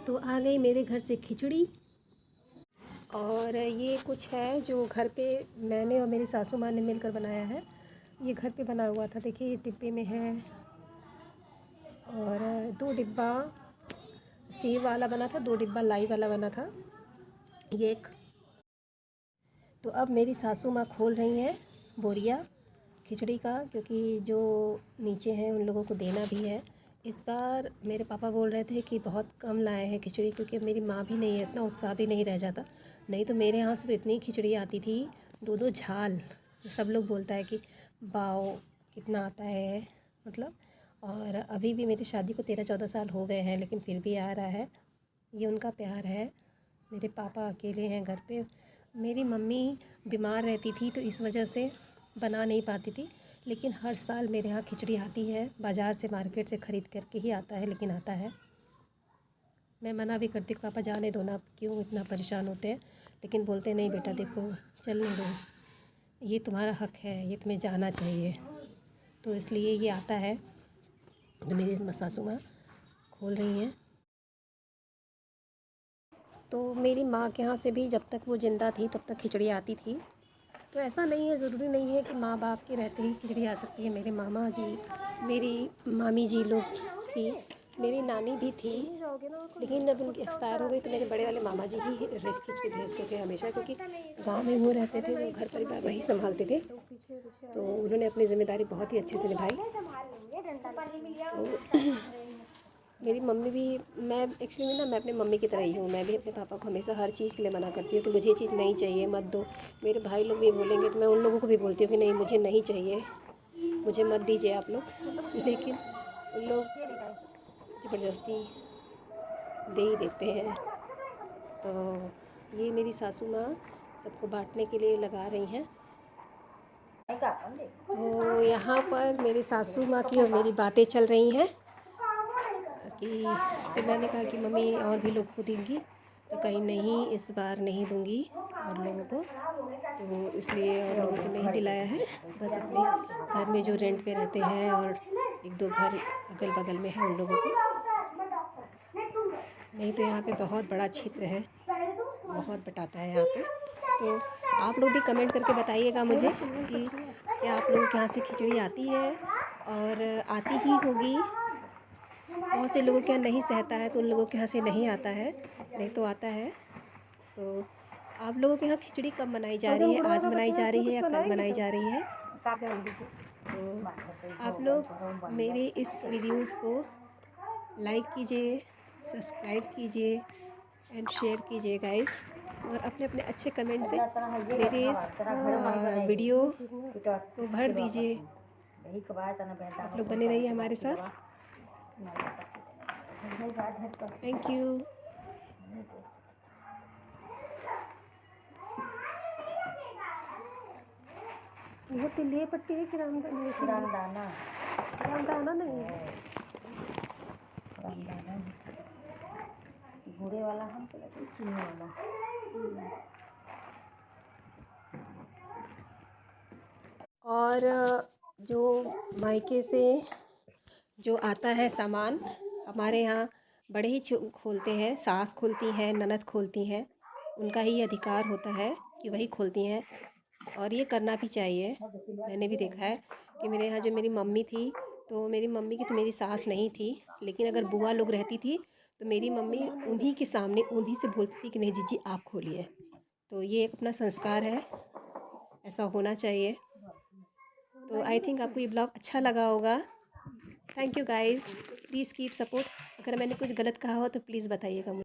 तो आ गई मेरे घर से खिचड़ी। और ये कुछ है जो घर पे मैंने और मेरी सासू माँ ने मिलकर बनाया है। ये घर पे बना हुआ था, देखिए इस डिब्बे में है। और 2 डिब्बा सेव वाला बना था, 2 डिब्बा लाई वाला बना था। ये एक तो अब मेरी सासू माँ खोल रही हैं बोरिया खिचड़ी का, क्योंकि जो नीचे हैं उन लोगों को देना भी है। इस बार मेरे पापा बोल रहे थे कि बहुत कम लाए हैं खिचड़ी, क्योंकि अब मेरी माँ भी नहीं है, इतना उत्साह भी नहीं रह जाता। नहीं तो मेरे यहाँ से तो इतनी खिचड़ी आती थी, 2-2 झाल। सब लोग बोलता है कि वाओ कितना आता है मतलब। और अभी भी मेरी शादी को 13-14 साल हो गए हैं, लेकिन फिर भी आ रहा है। ये उनका प्यार है। मेरे पापा अकेले हैं घर पे। मेरी मम्मी बीमार रहती थी तो इस वजह से बना नहीं पाती थी, लेकिन हर साल मेरे यहाँ खिचड़ी आती है। बाज़ार से, मार्केट से ख़रीद करके ही आता है, लेकिन आता है। मैं मना भी करती हूँ, पापा जाने दो ना, क्यों इतना परेशान होते हैं। लेकिन बोलते नहीं बेटा देखो चलने दो, ये तुम्हारा हक़ है, ये तुम्हें जाना चाहिए। तो इसलिए ये आता है। तो मेरी सासू माँ खोल रही हैं। तो मेरी माँ के यहाँ से भी जब तक वो ज़िंदा थी तब तक खिचड़ी आती थी। तो ऐसा नहीं है, ज़रूरी नहीं है कि माँ बाप के रहते ही खिचड़ी आ सकती है। मेरे मामा जी, मेरी मामी जी लोग थी, मेरी नानी भी थी, लेकिन जब उनकी एक्सपायर हो गई तो मेरे बड़े वाले मामा जी ही रेस खींच के भेजते थे हमेशा, क्योंकि गांव में वो रहते थे, वो घर परिवार वही संभालते थे। तो उन्होंने अपनी ज़िम्मेदारी बहुत ही अच्छे से निभाई। तो मेरी मम्मी भी, मैं एक्चुअली ना मैं अपने मम्मी की तरह ही हूँ। मैं भी अपने पापा को हमेशा हर चीज़ के लिए मना करती हूँ कि मुझे ये चीज़ नहीं चाहिए, मत दो। मेरे भाई लोग भी बोलेंगे तो मैं उन लोगों को भी बोलती हूँ कि नहीं मुझे नहीं चाहिए, मुझे मत दीजिए आप लोग। लेकिन उन लोग ज़बरदस्ती दे ही देते हैं। तो ये मेरी सासू माँ सबको बांटने के लिए लगा रही हैं। तो यहाँ पर मेरी सासू माँ की और मेरी बातें चल रही हैं कि फिर मैंने कहा कि मम्मी और भी लोगों को देंगी, तो कहीं नहीं इस बार नहीं दूंगी और लोगों को, तो इसलिए और लोगों को नहीं दिलाया है। बस अपने घर में जो रेंट पे रहते हैं और 1-2 घर अगल बगल में है उन लोगों को। नहीं तो यहाँ पे बहुत बड़ा क्षेत्र है, बहुत बटाता है यहाँ पे। तो आप लोग भी कमेंट करके बताइएगा मुझे कि क्या आप लोगों के यहाँ से खिचड़ी आती है, और आती ही होगी। बहुत से लोगों के यहाँ नहीं सहता है तो उन लोगों के यहाँ से नहीं आता है, नहीं तो आता है। तो आप लोगों के यहाँ खिचड़ी कब मनाई जा रही है, आज मनाई जा रही है या कल मनाई जा रही है? तो आप लोग मेरे इस वीडियोस को लाइक कीजिए, सब्सक्राइब कीजिए एंड शेयर कीजिए गाइस, और अपने अपने अच्छे कमेंट से मेरे इस वीडियो को भर दीजिए। आप लोग बने रहिए हमारे साथ। Thank you. वो तिल्ली पट्टी है कि रामदाना नहीं है। घोड़े वाला हम चीनी वाला। और जो मायके से जो आता है सामान, हमारे यहाँ बड़े ही खोलते हैं, सास खोलती हैं, ननद खोलती हैं। उनका ही अधिकार होता है कि वही खोलती हैं, और ये करना भी चाहिए। मैंने भी देखा है कि मेरे यहाँ जो मेरी मम्मी थी, तो मेरी मम्मी की तो मेरी सास नहीं थी, लेकिन अगर बुआ लोग रहती थी तो मेरी मम्मी उन्हीं के सामने उन्हीं से बोलती थी कि नहीं जीजी आप खोलिए। तो ये एक अपना संस्कार है, ऐसा होना चाहिए। तो आई थिंक आपको ये ब्लॉग अच्छा लगा होगा। Thank you guys, please keep support. अगर मैंने कुछ गलत कहा हो तो प्लीज़ बताइएगा मुझे।